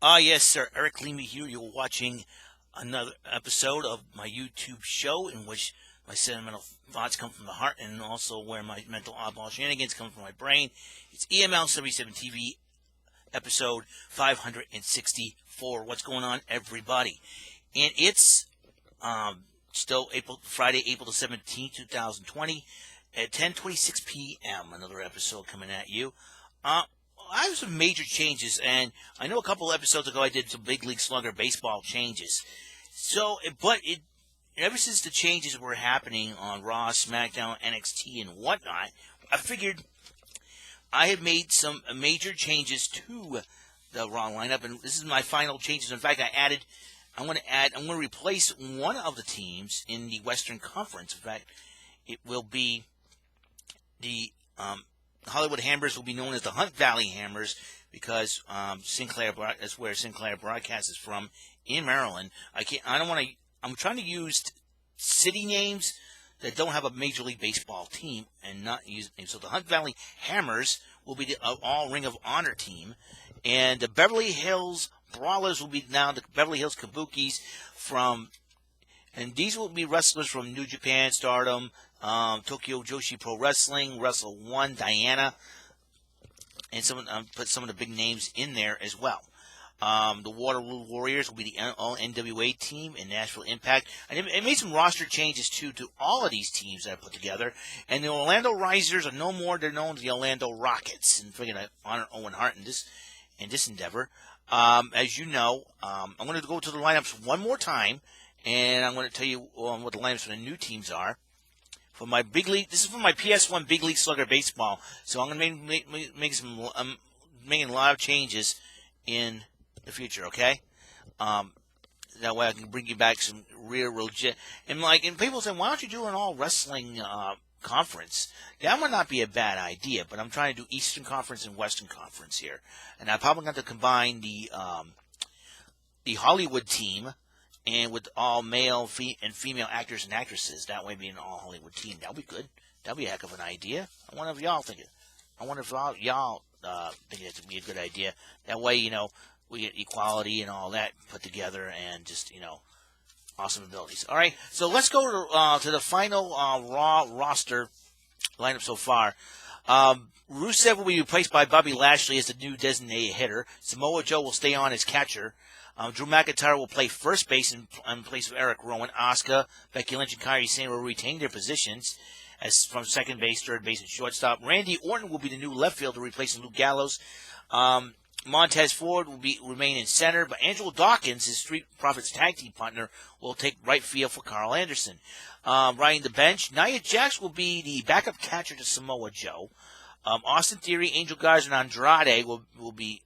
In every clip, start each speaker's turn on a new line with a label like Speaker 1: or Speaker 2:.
Speaker 1: Yes, sir. Eric Leamy here. You're watching another episode of my YouTube show in which my sentimental thoughts come from the heart and also where my mental oddball shenanigans come from my brain. It's EML77 TV episode 564. What's going on, everybody? And it's still Friday, April the 17th, 2020 at 10:26 p.m. Another episode coming at you. I have some major changes, and I know a couple of episodes ago I did some big league slugger baseball changes. Ever since the changes were happening on Raw, SmackDown, NXT, and whatnot, I figured I had made some major changes to the Raw lineup, and this is my final changes. In fact, I'm going to replace one of the teams in the Western Conference. In fact, it will be the Hollywood Hammers will be known as the Hunt Valley Hammers because that's where Sinclair Broadcast is from in Maryland. I'm trying to use city names that don't have a Major League Baseball team and not use names. So the Hunt Valley Hammers will be the all Ring of Honor team, and the Beverly Hills Brawlers will be now the Beverly Hills Kabukis and these will be wrestlers from New Japan, Stardom, Tokyo Joshi Pro Wrestling, Wrestle One, Diana, and put some of the big names in there as well. The Waterloo Warriors will be the NWA team in Nashville Impact. And I made some roster changes, too, to all of these teams that I put together. And the Orlando Risers are no more. They're known as the Orlando Rockets. And we're going to honor Owen Hart in this endeavor. As you know, I'm going to go to the lineups one more time. And I'm going to tell you what the lineups for the new teams are. For my big league, this is for my PS1 Big League Slugger Baseball. So I'm going to making a lot of changes in the future, okay? That way I can bring you back some real legit. And people say, why don't you do an all wrestling conference? That would not be a bad idea, but I'm trying to do Eastern Conference and Western Conference here. And I'm probably going to combine the Hollywood team and with all male and female actors and actresses. That way being an all Hollywood team. That would be good. That would be a heck of an idea. I wonder if y'all think it. I wonder if y'all think it would be a good idea. That way, we get equality and all that put together and just, awesome abilities. All right, so let's go to the final Raw roster lineup so far. Rusev will be replaced by Bobby Lashley as the new designated hitter. Samoa Joe will stay on as catcher. Drew McIntyre will play first base in place of Eric Rowan. Asuka, Becky Lynch, and Kairi Sane will retain their positions as from second base, third base, and shortstop. Randy Orton will be the new left fielder replacing Luke Gallows. Montez Ford will remain in center, but Angelo Dawkins, his Street Profits tag team partner, will take right field for Carl Anderson. Riding the bench, Nia Jax will be the backup catcher to Samoa Joe. Austin Theory, Angel Garza, and Andrade will be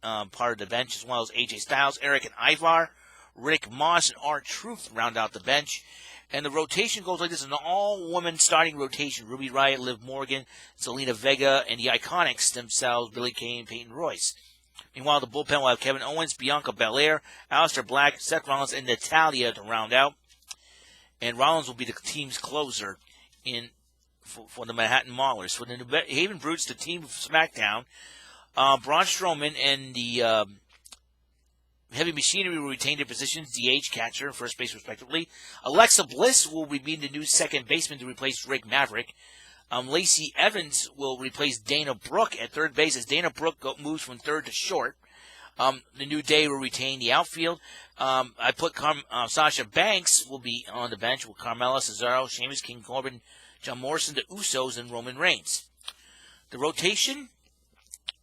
Speaker 1: part of the bench, as well as AJ Styles, Eric and Ivar, Rick Moss, and R-Truth round out the bench. And the rotation goes like this: an all-woman starting rotation. Ruby Riott, Liv Morgan, Zelina Vega, and the Iconics themselves, Billie Kay and Peyton Royce. Meanwhile, the bullpen will have Kevin Owens, Bianca Belair, Aleister Black, Seth Rollins, and Natalya to round out. And Rollins will be the team's closer for the Manhattan Maulers. For the New Haven Brutes, the team of SmackDown, Braun Strowman and the Heavy Machinery will retain their positions, DH, catcher, and first base, respectively. Alexa Bliss will be the new second baseman to replace Drake Maverick. Lacey Evans will replace Dana Brooke at third base as Dana Brooke moves from third to short. The New Day will retain the outfield. I put Sasha Banks will be on the bench with Carmella, Cesaro, Sheamus, King Corbin, John Morrison, the Usos, and Roman Reigns. The rotation,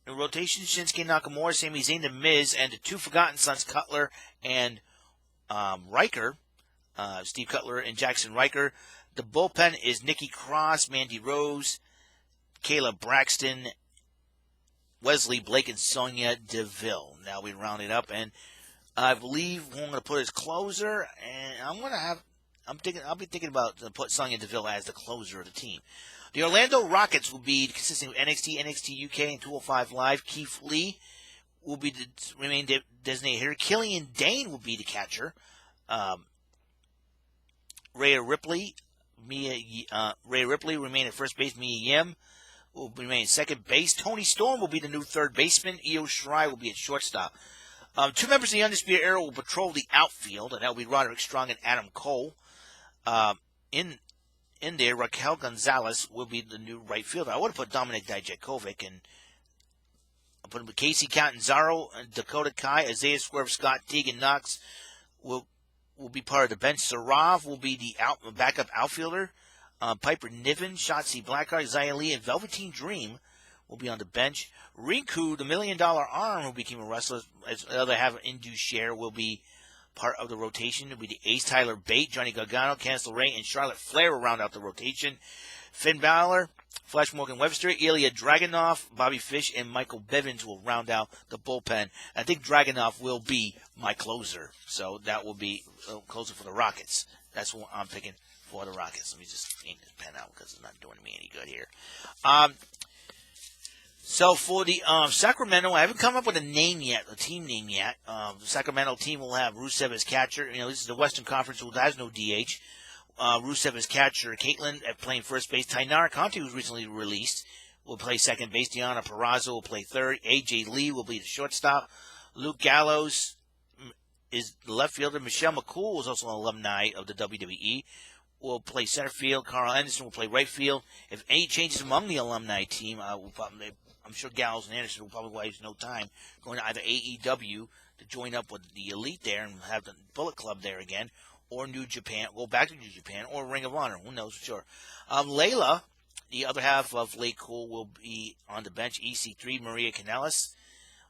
Speaker 1: Shinsuke Nakamura, Sami Zayn, The Miz, and the two Forgotten Sons, Cutler and Riker, Steve Cutler and Jackson Riker. The bullpen is Nikki Cross, Mandy Rose, Kayla Braxton, Wesley Blake, and Sonya Deville. Now we round it up, and I believe who I'm going to put as closer, and I'll be thinking about to put Sonya Deville as the closer of the team. The Orlando Rockets will be consisting of NXT, NXT UK, and 205 Live. Keith Lee will be remain designated hitter. Killian Dane will be the catcher. Rhea Ripley remain at first base. Mia Yim will remain at second base. Tony Storm will be the new third baseman. Io Shirai will be at shortstop. Two members of the Undisputed Era will patrol the outfield, and that will be Roderick Strong and Adam Cole. In there, Raquel Gonzalez will be the new right fielder. I would have put Dominic Dijakovic and put him with Casey Catanzaro, Dakota Kai, Isaiah Swerve, Scott Teagan Knox will be part of the bench. Sarav will be the backup outfielder. Piper Niven, Shotzi Blackheart, Zia Lee, and Velveteen Dream will be on the bench. Rinku, the $1 Million Arm, who became a wrestler, as the other half of Indu Share, will be part of the rotation. It will be the Ace Tyler Bate, Johnny Gargano, Candice LeRae, and Charlotte Flair will round out the rotation. Finn Balor, Flash Morgan Webster, Ilya Dragunov, Bobby Fish, and Michael Bivens will round out the bullpen. I think Dragunov will be my closer, so that will be a closer for the Rockets. That's what I'm picking for the Rockets. Let me just clean this pen out because it's not doing me any good here. So for the Sacramento, I haven't come up with a name yet, a team name yet. The Sacramento team will have Rusev as catcher. This is the Western Conference, who has no DH. Rusev as catcher. Caitlin playing first base. Tainara Conti, who's recently released, will play second base. Diana Peraza will play third. AJ Lee will be the shortstop. Luke Gallows is the left fielder. Michelle McCool, who's also an alumni of the WWE, will play center field. Carl Anderson will play right field. If any changes among the alumni team, I'm sure Gallows and Anderson will probably waste no time going to either AEW to join up with the Elite there and have the Bullet Club there again, or New Japan, go back to New Japan, or Ring of Honor. Who knows for sure. Layla, the other half of Lake Cool, will be on the bench. EC3, Maria Kanellis.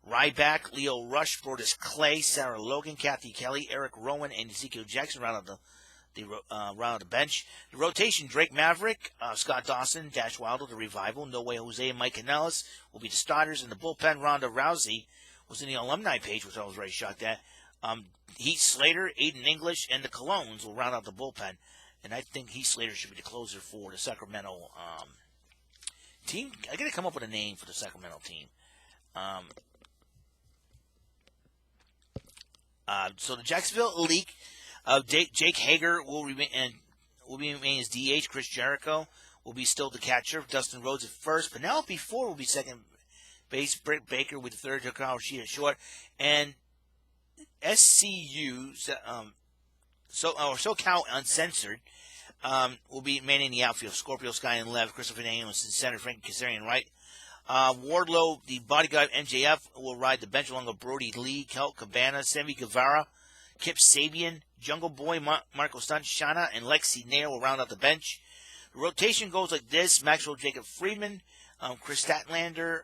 Speaker 1: Ryback, Leo Rush, Brodus Clay, Sarah Logan, Kathy Kelly, Eric Rowan, and Ezekiel Jackson round out the bench. The rotation: Drake Maverick, Scott Dawson, Dash Wilder, the Revival, No Way Jose, and Mike Kanellis will be the starters. In the bullpen, Ronda Rousey was in the alumni page, which I was very shocked at. Heath Slater, Aiden English, and the Colognes will round out the bullpen. And I think Heath Slater should be the closer for the Sacramento team. I got to come up with a name for the Sacramento team. So the Jacksonville Elite. Jake Hager will remain as DH. Chris Jericho will be still the catcher. Dustin Rhodes at first. Penelope Ford will be second base. Britt Baker with the third. Hikaru Shida short. And SCU, SoCal Uncensored, will be manning the outfield. Scorpio Sky and Lev. Christopher Daniels in center. Frankie Kazarian right. Wardlow, the bodyguard MJF, will ride the bench along with Brody Lee, Kelt Cabana, Sammy Guevara, Kip Sabian, Jungle Boy, Marco Stunt, Shana, and Lexi Nair will round out the bench. The rotation goes like this: Maxwell Jacob Friedman, Chris Statlander,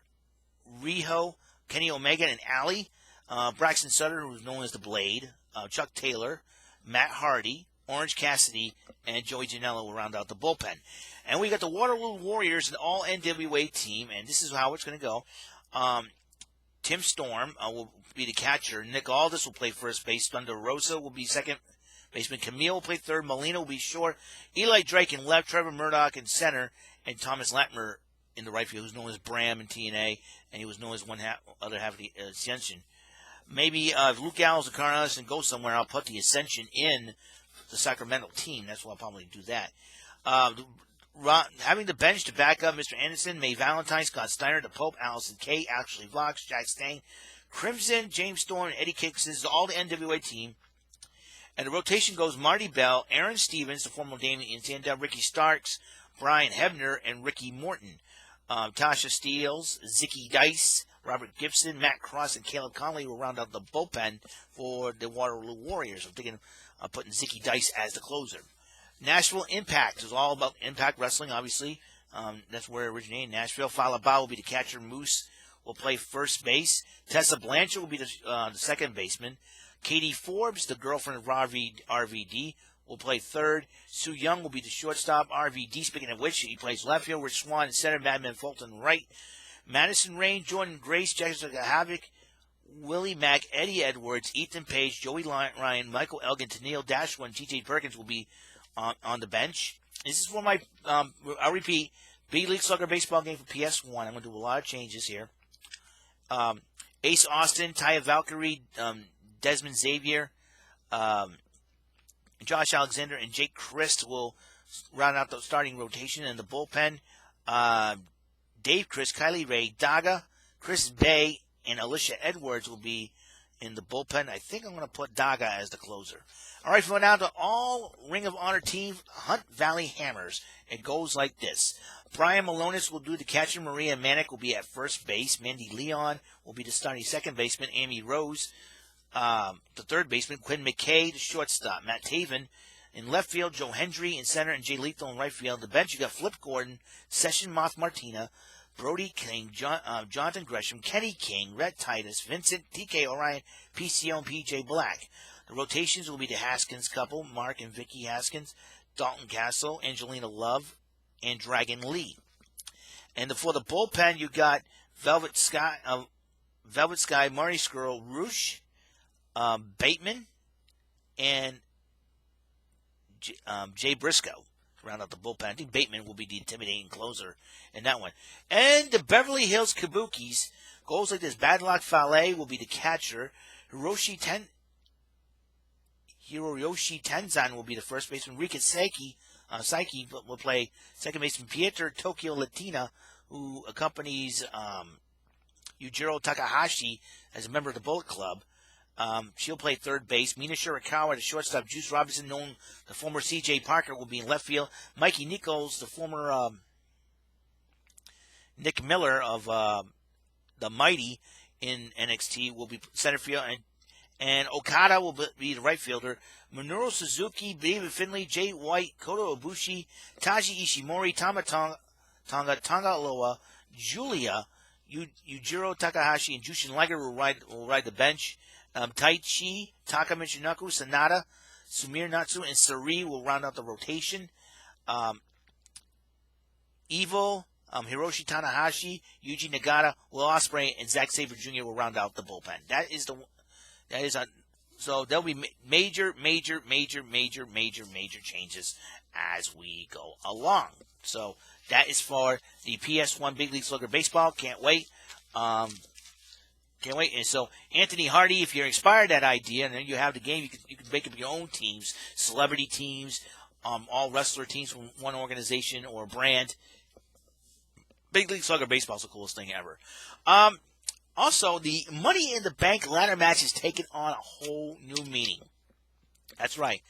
Speaker 1: Riho, Kenny Omega, and Alley. Braxton Sutter, who's known as the Blade, Chuck Taylor, Matt Hardy, Orange Cassidy, and Joey Janela will round out the bullpen. And we got the Waterloo Warriors, an all NWA team, and this is how it's going to go. Tim Storm will be the catcher. Nick Aldis will play first base. Thunder Rosa will be second baseman. Camille will play third. Molina will be short. Eli Drake in left. Trevor Murdoch in center. And Thomas Latmer in the right field, who's known as Bram in TNA, and he was known as other half of the Ascension. Maybe if Luke Gallows and Carl Anderson go somewhere, I'll put the Ascension in the Sacramento team. That's why I'll probably do that. Having the bench to back up Mr. Anderson, May Valentine, Scott Steiner, The Pope, Allison Kay, Ashley Vlox, Jack Stang, Crimson, James Storm, Eddie Kicks. This is all the NWA team. And the rotation goes Marty Bell, Aaron Stevens, the former Damien Sandow, Ricky Starks, Brian Hebner, and Ricky Morton. Tasha Steele, Zicky Dice, Robert Gibson, Matt Cross, and Caleb Conley will round out the bullpen for the Waterloo Warriors. I'm thinking of putting Zicky Dice as the closer. Nashville Impact is all about Impact Wrestling, obviously. That's where it originated. Nashville. Falaba will be the catcher. Moose will play first base. Tessa Blanchard will be the second baseman. Katie Forbes, the girlfriend of RVD, will play third. Sue Young will be the shortstop. RVD, speaking of which, he plays left field. Rich Swan in center. Madman Fulton right. Madison Rain, Jordan Grace, Jessica Havoc, Willie Mack, Eddie Edwards, Ethan Page, Joey Ryan, Michael Elgin, Tennille Dashwood, T.J. Perkins will be on the bench. This is for my, I'll repeat, Big League Soccer baseball game for PS1. I'm going to do a lot of changes here. Ace Austin, Taya Valkyrie, Desmond Xavier, Josh Alexander, and Jake Christ will round out the starting rotation. In the bullpen, Dave Chris, Kylie Ray, Daga, Chris Bay, and Alicia Edwards will be In the bullpen, I think I'm going to put Daga as the closer. All right, going down to all Ring of Honor team, Hunt Valley Hammers. It goes like this. Brian Malonis will do the catcher. Maria Manick will be at first base. Mandy Leon will be the starting second baseman. Amy Rose, the third baseman. Quinn McKay, the shortstop. Matt Taven in left field. Joe Hendry in center. And Jay Lethal in right field. The bench, you got Flip Gordon, Session Moth Martina, Brody King, Jonathan Gresham, Kenny King, Red Titus, Vincent, TK Orion, PCO, and PJ Black. The rotations will be the Haskins couple, Mark and Vicky Haskins, Dalton Castle, Angelina Love, and Dragon Lee. And for the bullpen, you got Velvet Sky, Marty Skrull, Roosh, Bateman, and Jay Briscoe. Round out the bullpen. I think Bateman will be the intimidating closer in that one. And the Beverly Hills Kabukis goes like this. Badlock Fale will be the catcher. Hiroshi Tenzan will be the first baseman. Rika Saiki will play second baseman. Pieter Tokyo Latina, who accompanies Yujiro Takahashi as a member of the Bullet Club. She'll play third base. Mina Shirakawa, the shortstop. Juice Robinson, the former C.J. Parker, will be in left field. Mikey Nichols, the former Nick Miller of the Mighty in NXT, will be center field. And Okada will be the right fielder. Minoru Suzuki, David Finley, Jay White, Kota Ibushi, Taji Ishimori, Tonga Loa, Julia, Yujiro Takahashi, and Jushin Liger will ride the bench. Taichi, Taka Michinoku, Sanada, Sumir Natsu, and Sari will round out the rotation. Evil, Hiroshi Tanahashi, Yuji Nagata, Will Ospreay, and Zack Sabre Jr. will round out the bullpen. So there'll be major changes as we go along. So that is for the PS1 Big League Slugger Baseball. Can't wait. Can't wait. And so, Anthony Hardy, if you're inspired that idea, and then you have the game, you can make up your own teams, celebrity teams, all wrestler teams from one organization or brand. Big League Slugger Baseball is the coolest thing ever. Also, the Money in the Bank ladder match is taking on a whole new meaning. That's right.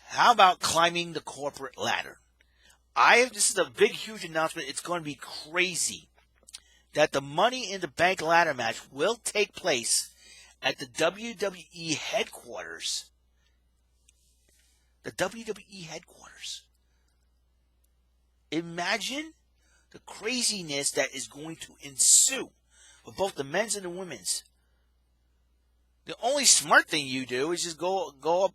Speaker 1: How about climbing the corporate ladder? This is a big, huge announcement. It's going to be crazy. That the Money in the Bank ladder match will take place at the WWE headquarters. The WWE headquarters. Imagine the craziness that is going to ensue for both the men's and the women's. The only smart thing you do is just go up,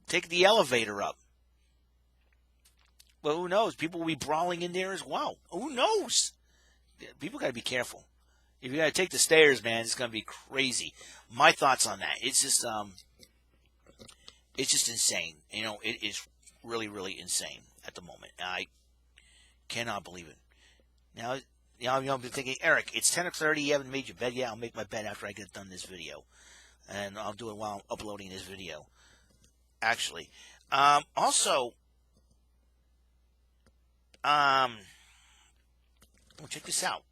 Speaker 1: take the elevator up. But who knows? People will be brawling in there as well. Who knows? People got to be careful. If you got to take the stairs, man, it's going to be crazy. My thoughts on that. It's just insane. You know, it is really, really insane at the moment. I cannot believe it. Now, I'm thinking, Eric, it's 10:30. You haven't made your bed yet. I'll make my bed after I get done this video. And I'll do it while I'm uploading this video. Actually. Also, check this out.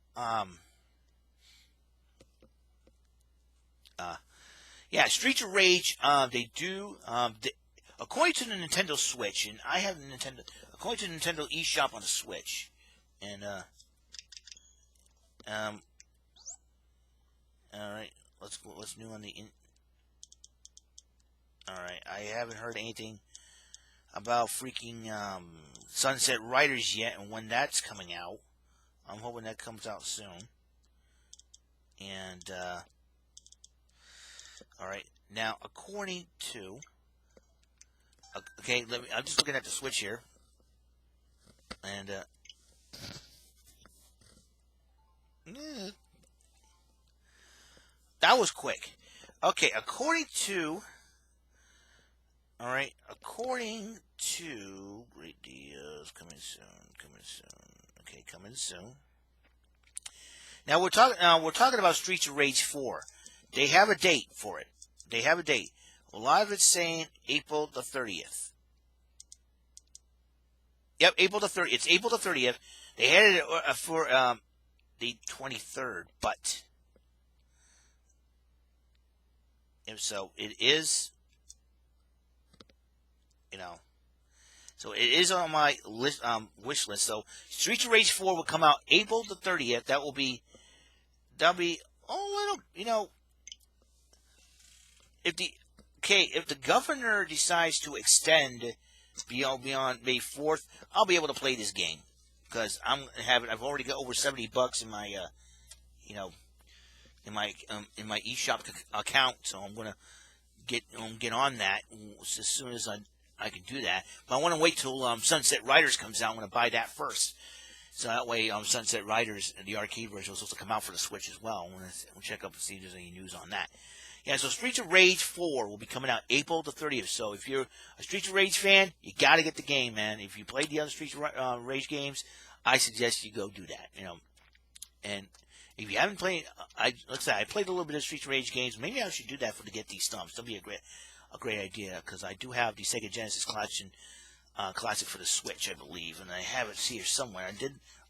Speaker 1: Streets of Rage. They do. According to the Nintendo Switch, and I have the Nintendo. According to the Nintendo eShop on the Switch, and all right, let's go. What's new on the? All right, I haven't heard anything about freaking Sunset Riders yet, and when that's coming out. I'm hoping that comes out soon. And, all right. Now, according to, okay, I'm just looking at the Switch here. And, that was quick. Okay, according to, Great Deals, coming soon. Okay, coming soon. Now we're talking about Streets of Rage 4. They have a date for it. A lot of it's saying April the 30th. Yep, April the 30th. It's April the 30th. They had it for the 23rd, but If so, it is, you know, so it is on my list, wish list. So Streets of Rage 4 will come out April the 30th. That'll be, oh, if the governor decides to extend beyond May 4th, I'll be able to play this game because I've already got over $70 in my, in my eShop account, so I'm gonna get on that as soon as I can do that. But I want to wait till Sunset Riders comes out. I'm gonna buy that first, so that way Sunset Riders, the arcade version, is supposed to come out for the Switch as well. I'm gonna check up and see if there's any news on that. Yeah, so Streets of Rage 4 will be coming out April the 30th. So if you're a Streets of Rage fan, you got to get the game, man. If you played the other Streets of Rage games, I suggest you go do that. And if you haven't played, let's say I played a little bit of Streets of Rage games. Maybe I should do that to get these thumbs. That'll be a great idea because I do have the Sega Genesis Collection classic for the Switch, I believe, and I have it here somewhere.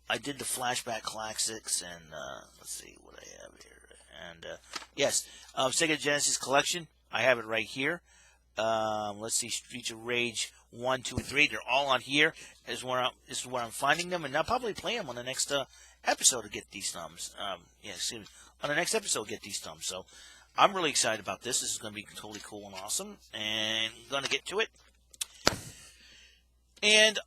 Speaker 1: I did the Flashback Classics, and let's see what I have here. And yes, Sega Genesis Collection. I have it right here. Let's see, Streets of Rage 1, 2, and 3. They're all on here. This is where I'm finding them, and I'll probably play them on the next episode to get these thumbs. On the next episode, get these thumbs. So I'm really excited about this. This is going to be totally cool and awesome, and I'm going to get to it. And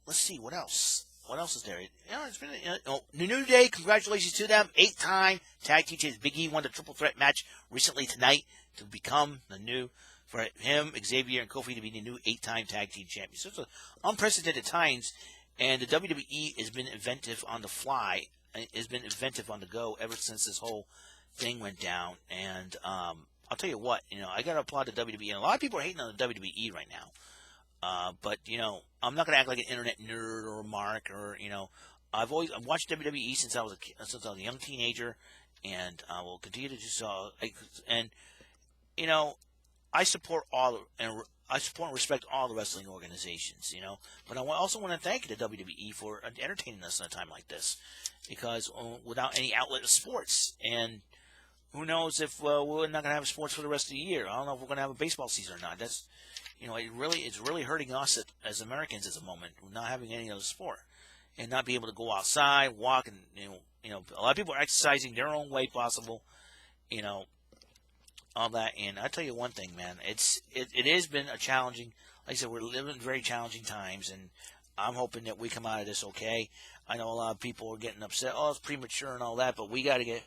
Speaker 1: let's see what else. What else is there? It's been the New Day. Congratulations to them. 8-time tag team champions. Big E won the triple threat match recently tonight to become the new, for him, Xavier, and Kofi to be the new 8-time tag team champions. So it's unprecedented times, and the WWE has been inventive on the fly. Has been inventive on the go ever since this whole thing went down. And I'll tell you what, I got to applaud the WWE. And a lot of people are hating on the WWE right now. But I'm not gonna act like an internet nerd or a mark or I've watched WWE since I was a young teenager, and I will continue to do so. I support I support and respect all the wrestling organizations, But I also want to thank the WWE for entertaining us in a time like this, because without any outlet of sports, and who knows if we're not gonna have sports for the rest of the year. I don't know if we're gonna have a baseball season or not. That's it's really hurting us as Americans at the moment, not having any other sport and not being able to go outside, walk, and a lot of people are exercising their own way possible, all that. And I tell you one thing, man, it has been a challenging. Like I said, we're living in very challenging times, and I'm hoping that we come out of this okay. I know a lot of people are getting upset. Oh, it's premature and all that, but we got to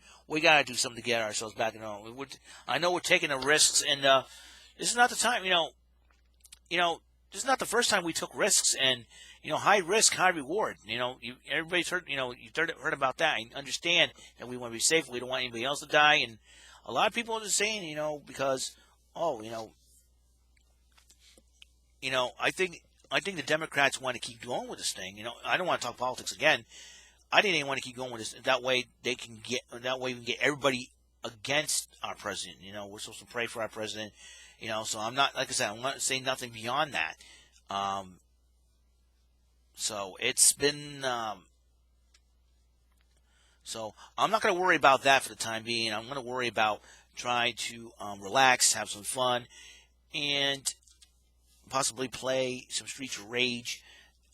Speaker 1: do something to get ourselves back in on. I know we're taking the risks, and this is not the time, this is not the first time we took risks, and high risk, high reward. Everybody's heard. You've heard about that. I understand that we want to be safe. We don't want anybody else to die, and a lot of people are just saying, because I think the Democrats want to keep going with this thing. I don't want to talk politics again. I didn't even want to keep going with this. That way we can get everybody against our president. We're supposed to pray for our president. So I'm not, like I said, I'm not saying nothing beyond that. So it's been, so I'm not going to worry about that for the time being. I'm going to worry about trying to relax, have some fun, and possibly play some Streets of Rage,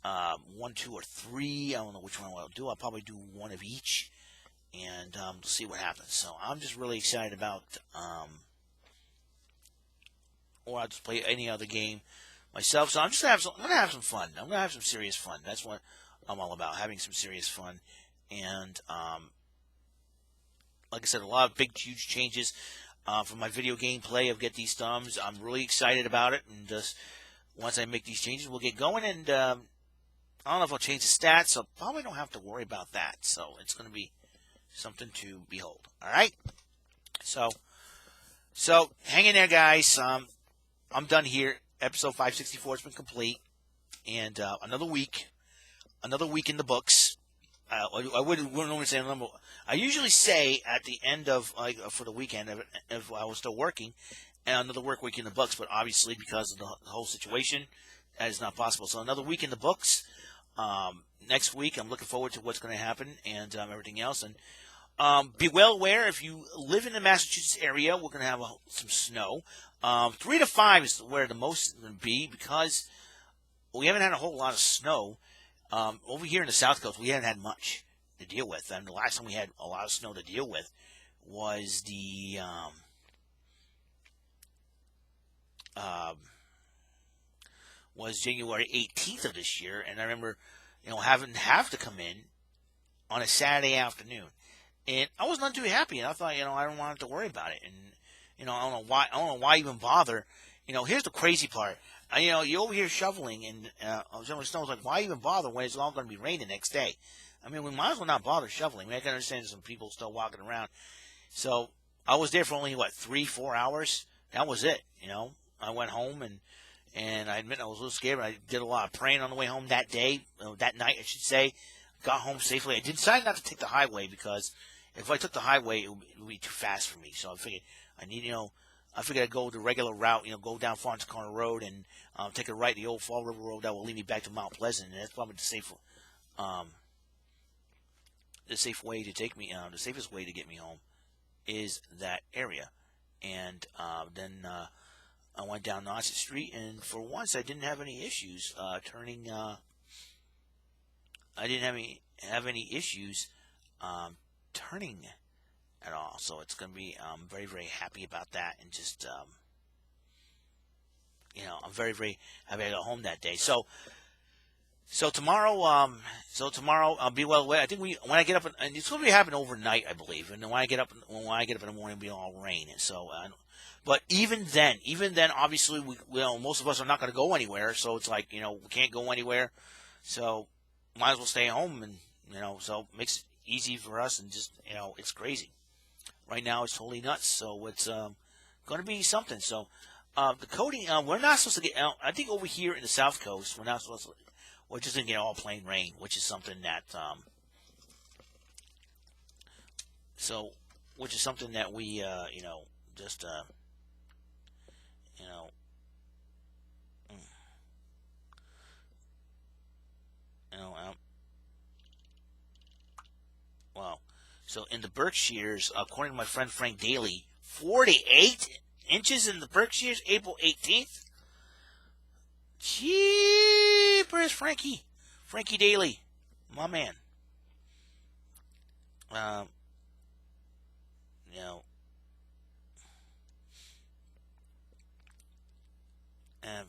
Speaker 1: 1, 2, or 3. I don't know which one I'll do. I'll probably do one of each, and see what happens. So I'm just really excited about, or I'll just play any other game myself. So I'm just gonna have some fun. I'm gonna have some serious fun. That's what I'm all about, having some serious fun. And like I said, a lot of big, huge changes for my video game play of Get These Thumbs. I'm really excited about it, and just once I make these changes, we'll get going. And I don't know if I'll change the stats, so probably don't have to worry about that. So it's going to be something to behold. All right. So hang in there, guys. I'm done here. Episode 564 has been complete, and another week in the books. I wouldn't normally say a number. I usually say at the end of for the weekend if I was still working, and another work week in the books. But obviously, because of the whole situation, that is not possible. So another week in the books. Next week, I'm looking forward to what's going to happen and everything else. And Be well aware if you live in the Massachusetts area, we're going to have some snow. 3 to 5 is where the most is going to be because we haven't had a whole lot of snow. Over here in the South Coast, we haven't had much to deal with. And the last time we had a lot of snow to deal with was was January 18th of this year. And I remember, having to come in on a Saturday afternoon. And I was not too happy, and I thought, I don't want to worry about it. And, I don't know why even bother. Here's the crazy part. You're over here shoveling, and shoveling snow. It's like, why even bother when it's all going to be rain the next day? I mean, we might as well not bother shoveling. I can understand some people still walking around. So I was there for only, 3-4 hours? That was it, I went home, and I admit I was a little scared. I did a lot of praying on the way home that day, that night, I should say. Got home safely. I decided not to take the highway because if I took the highway, it would be too fast for me. So I figured I'd go the regular route, go down Farms Corner Road and take a right, the old Fall River Road that will lead me back to Mount Pleasant. And that's probably the safe way to take me. The safest way to get me home is that area. And then I went down Nauset Street, and for once I didn't have any issues turning. I didn't have any issues turning at all. So it's going to be, I'm very, very happy about that. And just, I'm very, very happy I got home that day. So tomorrow, I'll be well away. I think when I get up, and it's going to be happening overnight, I believe. And when I get up in the morning, it'll be all rain. And so, but even then, obviously, most of us are not going to go anywhere. So it's like, we can't go anywhere. So might as well stay home, and so it makes it easy for us, and just it's crazy. Right now it's totally nuts. So it's going to be something. So the coating, we're not supposed to get. I think over here in the South Coast, we're not supposed to. We're just going to get all plain rain, which is something that which is something that we just wow. So in the Berkshires, according to my friend Frank Daly, 48 inches in the Berkshires, April 18th. Jeepers, Frankie Daly, my man.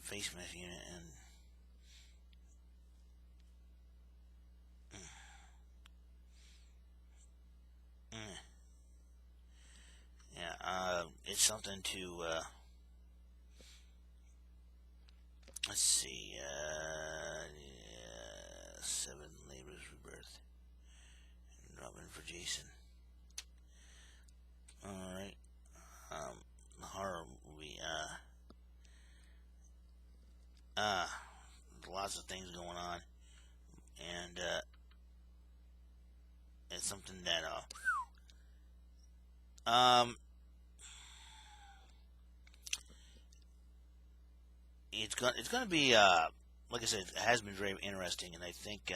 Speaker 1: Face mask unit and. It's something to, let's see, 7 labors rebirth. Robin for Jason. Alright. Horror movie, lots of things going on. And, it's something that, it's gonna be like I said, it has been very interesting, and I think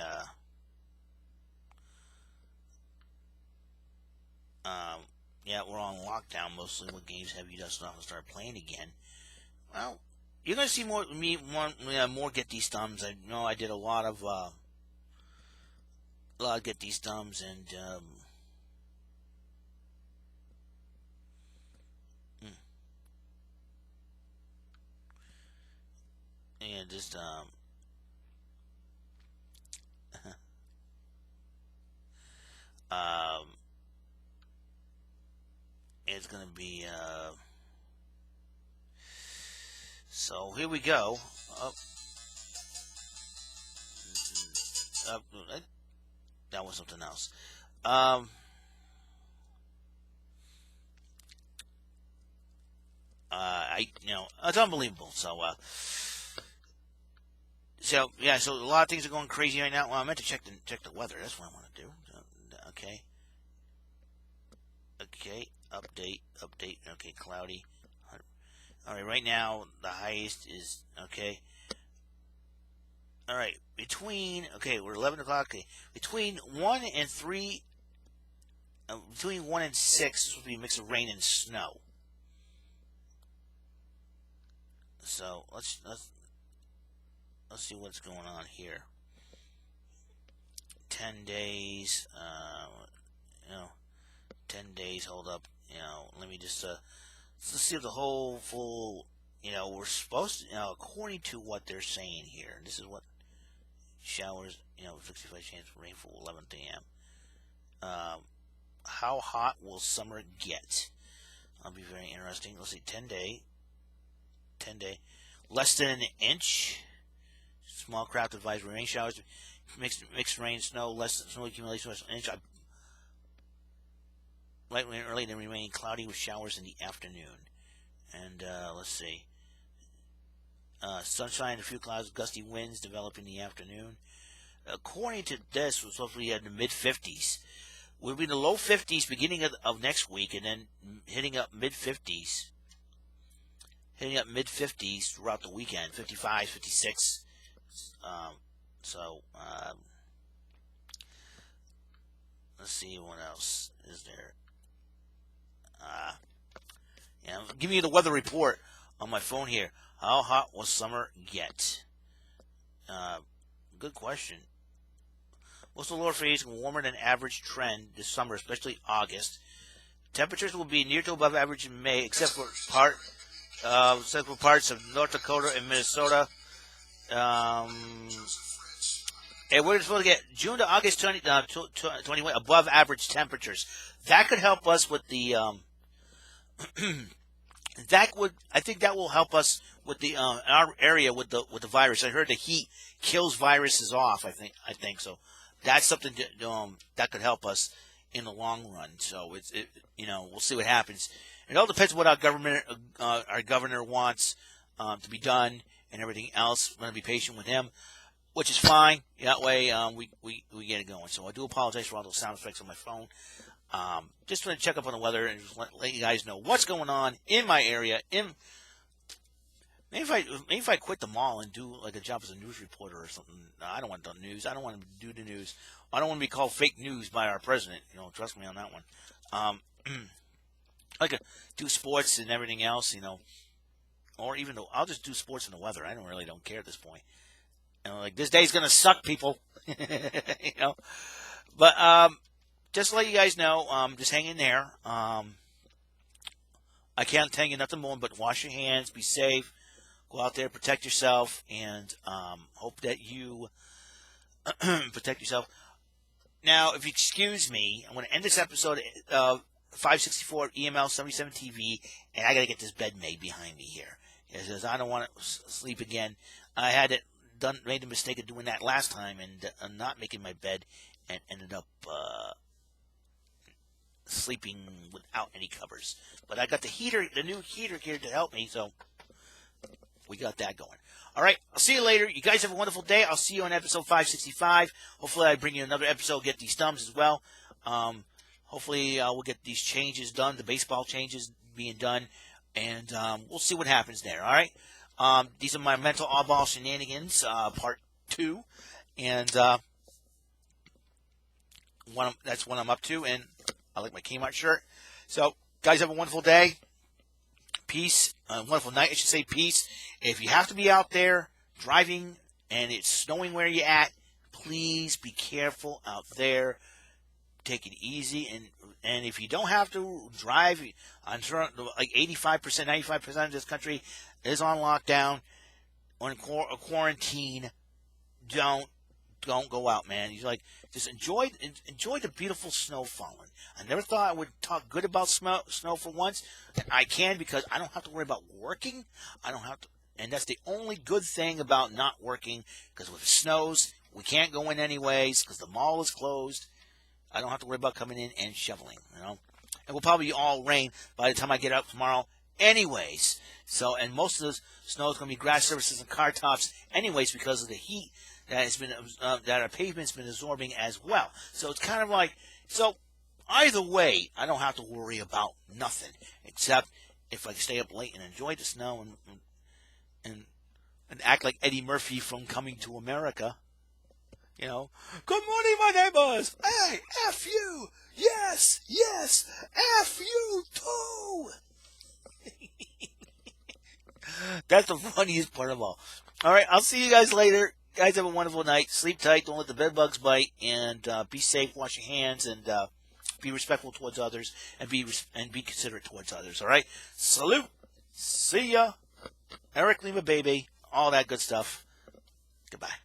Speaker 1: we're on lockdown mostly. What games have you just started playing again? Well, you're gonna see more get these thumbs. I know I did a lot of get these thumbs, and just it's gonna be so here we go. That was something else. It's unbelievable. So a lot of things are going crazy right now. Well, I meant to check the weather. That's what I want to do. Okay. Update. Okay, cloudy. All right, right now the highest is okay. All right, we're 11 o'clock. Okay, between 1 and 3 between 1 and 6, this will be a mix of rain and snow. So let's see what's going on here. 10 days, 10 days. Hold up, let me just let's see if the whole full. We're supposed to, according to what they're saying here. This is what showers. 65 chance for rainfall, 11 a.m. How hot will summer get? That'll be very interesting. Let's see, 10 day, less than an inch. Small craft advisory, rain showers, mixed rain, snow, less than snow accumulation, less than an inch. Light rain early, then remaining cloudy with showers in the afternoon. And let's see, sunshine, a few clouds, gusty winds develop in the afternoon. According to this, we're supposed to be in the mid-50s. We'll be in the low 50s beginning of next week, and then hitting up mid-50s. Hitting up mid-50s throughout the weekend, 55, 56. Let's see what else is there. Give me the weather report on my phone here. How hot will summer get? Good question. Most of the lower freeze warmer than average trend this summer, especially August. Temperatures will be near to above average in May, except for parts of North Dakota and Minnesota. And we're supposed to get June to August 21 above average temperatures. That could help us with the I think that will help us with the our area with the virus. I heard the heat kills viruses off. I think so. That's something that could help us in the long run. So we'll see what happens. It all depends on what our governor wants to be done and everything else. We're going to be patient with him, which is fine. That way we get it going. So I do apologize for all those sound effects on my phone. Just want to check up on the weather and just let you guys know what's going on in my area. Maybe if I quit the mall and do like a job as a news reporter or something. No, I don't want the news. I don't want to do the news. I don't want to be called fake news by our president. Trust me on that one. I could do sports and everything else. Or even though I'll just do sports and the weather. I don't care at this point. Like this day's gonna suck, people. But just to let you guys know, just hang in there. I can't tell you nothing more, but wash your hands, be safe, go out there, protect yourself, and hope that you protect yourself. Now, if you excuse me, I'm going to end this episode of 564 EML77 TV, and I got to get this bed made behind me here, because I don't want to sleep again. I had made the mistake of doing that last time and not making my bed, and ended up sleeping without any covers. But I got the new heater here to help me, so we got that going. All right, I'll see you later. You guys have a wonderful day. I'll see you on episode 565. Hopefully I bring you another episode, get these thumbs as well. Hopefully we'll get these changes done, the baseball changes being done, and we'll see what happens there, all right? These are my mental oddball shenanigans, part 2, and that's what I'm up to, and I like my Kmart shirt. So, guys, have a wonderful day. Peace. Wonderful night, I should say. Peace. If you have to be out there driving and it's snowing where you're at, please be careful out there. Take it easy. And if you don't have to drive, I'm sure like 85%, 95% of this country is on lockdown, on quarantine. Don't go out, man. Just enjoy the beautiful snow falling. I never thought I would talk good about snow for once. And I can, because I don't have to worry about working. And that's the only good thing about not working, because when it snows, we can't go in anyways because the mall is closed. I don't have to worry about coming in and shoveling, And we'll probably all rain by the time I get up tomorrow anyways. So, and most of the snow is going to be grass surfaces and car tops anyways, because of the heat that our pavement's been absorbing as well. So it's kind of like, so either way, I don't have to worry about nothing, except if I stay up late and enjoy the snow and act like Eddie Murphy from Coming to America. You know, good morning, my neighbors. Hey, F you. Yes, yes, F you too. That's the funniest part of all. All right, I'll see you guys later. Guys, have a wonderful night. Sleep tight. Don't let the bed bugs bite. And be safe. Wash your hands. And be respectful towards others. And be considerate towards others. All right? Salute. See ya. Eric Lima, baby. All that good stuff. Goodbye.